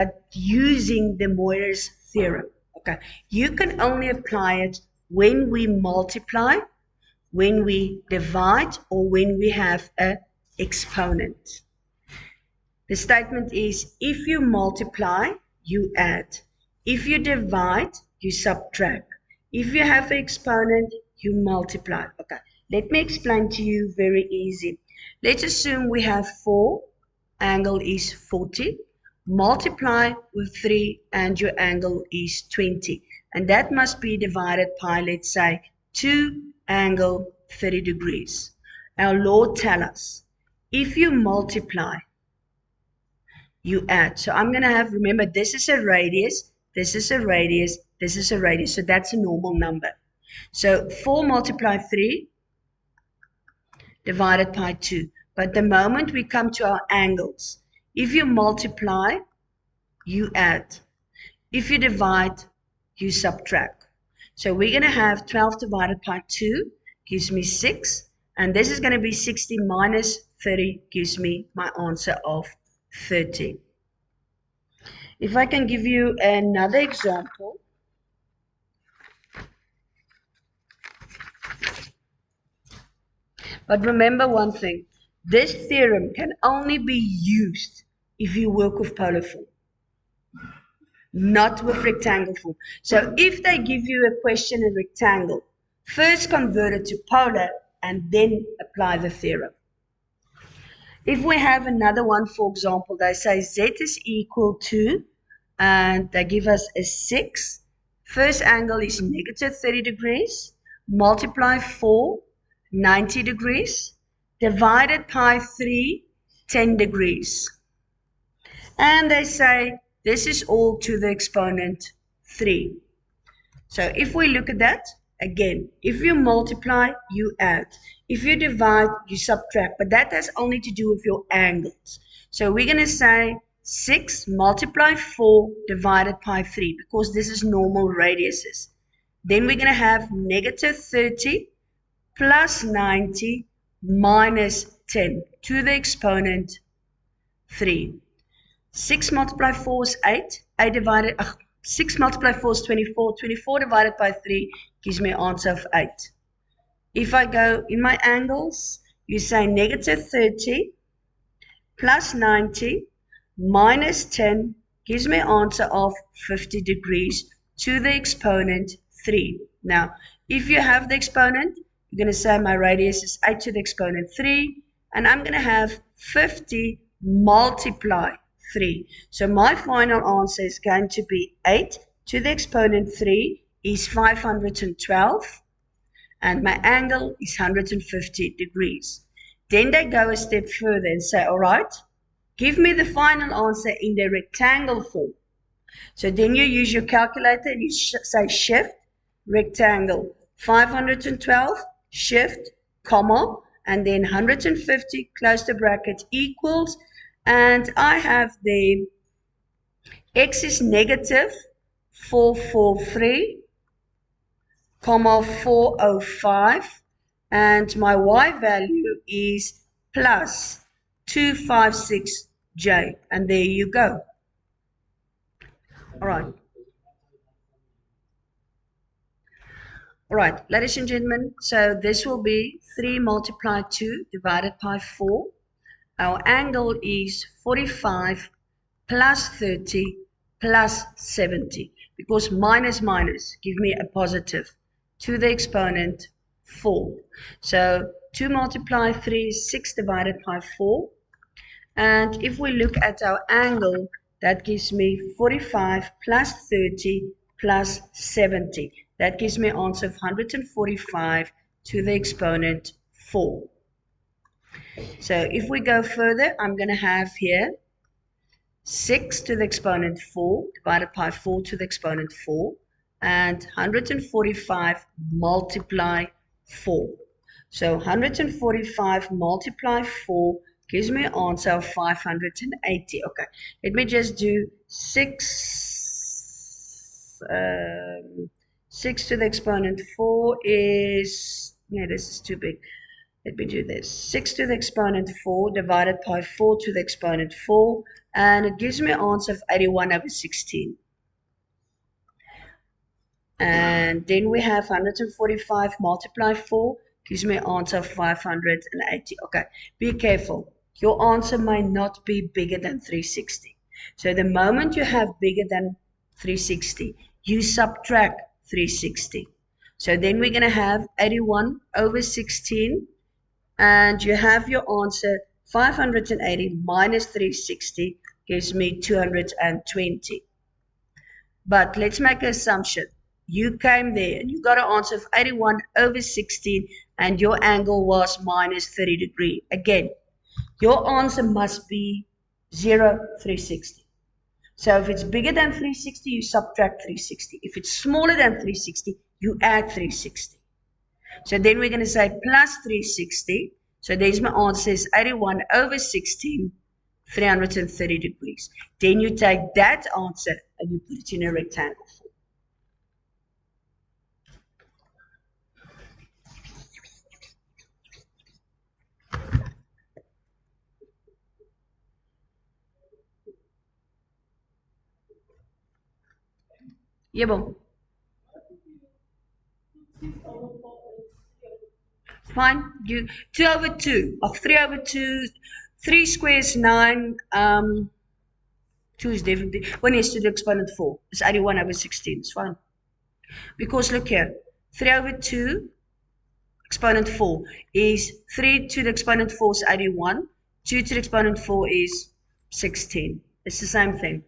but using de Moivre's theorem. Okay, you can only apply it when we multiply, when we divide, or when we have an exponent. The statement is, if you multiply, you add. If you divide, you subtract. If you have an exponent, you multiply. Okay, let me explain to you very easy. Let's assume we have 4, angle is 40. Multiply with 3 and your angle is 20. And that must be divided by, let's say, 2 angle 30 degrees. Our law tells us, if you multiply, you add. So I'm going to have, remember, this is a radius, this is a radius, this is a radius. So that's a normal number. So 4 multiply 3 divided by 2. But the moment we come to our angles, if you multiply, you add. If you divide, you subtract. So we're going to have 12 divided by 2 gives me 6. And this is going to be 60 minus 30 gives me my answer of 30. If I can give you another example. But remember one thing, this theorem can only be used if you work with polar form, not with rectangle form. So if they give you a question in rectangle, first convert it to polar and then apply the theorem. If we have another one, for example, they say z is equal to, and they give us a 6. First angle is negative 30 degrees. Multiply 4, 90 degrees. Divided by 3, 10 degrees. And they say this is all to the exponent 3. So if we look at that, again, if you multiply, you add. If you divide, you subtract. But that has only to do with your angles. So we're going to say 6 multiply 4 divided by 3, because this is normal radiuses. Then we're going to have negative 30 plus 90 minus 10 to the exponent 3. 6 multiplied 4 is 8. 6 multiplied 4 is 24. 24 divided by 3 gives me an answer of 8. If I go in my angles, you say negative 30 plus 90 minus 10 gives me an answer of 50 degrees to the exponent 3. Now, if you have the exponent, you're going to say my radius is 8 to the exponent 3, and I'm going to have 50 multiply 3. So my final answer is going to be 8 to the exponent 3 is 512, and my angle is 150 degrees. Then they go a step further and say, all right, give me the final answer in the rectangle form. So then you use your calculator and you say shift, rectangle, 512, shift, comma, and then 150, close the bracket, equals, and I have the x is negative 443, comma 405, and my y value is plus 256j, and there you go. All right. All right, ladies and gentlemen, so this will be 3 multiplied 2 divided by 4. Our angle is 45 plus 30 plus 70, because minus minus give me a positive to the exponent 4. So 2 multiplied 3 is 6 divided by 4. And if we look at our angle, that gives me 45 plus 30 plus 70. That gives me an answer of 145 to the exponent 4. So if we go further, I'm going to have here 6 to the exponent 4 divided by 4 to the exponent 4, and 145 multiply 4. So 145 multiply 4 gives me an answer of 580. Okay, let me just do 6 to the exponent 4 is, yeah, this is too big. Let me do this. 6 to the exponent 4 divided by 4 to the exponent 4. And it gives me an answer of 81 over 16. And then we have 145 multiplied 4 gives me an answer of 580. Okay, be careful. Your answer may not be bigger than 360. So the moment you have bigger than 360, you subtract 360. So then we're going to have 81 over 16, and you have your answer 580 minus 360 gives me 220. But let's make an assumption. You came there and you got an answer of 81 over 16 and your angle was minus 30 degrees. Again, your answer must be 0, 360. So if it's bigger than 360, you subtract 360. If it's smaller than 360, you add 360. So then we're going to say plus 360. So there's my answer is 81 over 16, 330 degrees. Then you take that answer and you put it in a rectangle form. Yebo. Fine. You 2 over 2 or 3 over 2. 3 squares 9. 2 is definitely 1 is to the exponent 4. It's 81 over 16. It's fine. Because look here. 3 over 2 exponent 4 is 3 to the exponent 4 is 81. 2 to the exponent 4 is 16. It's the same thing.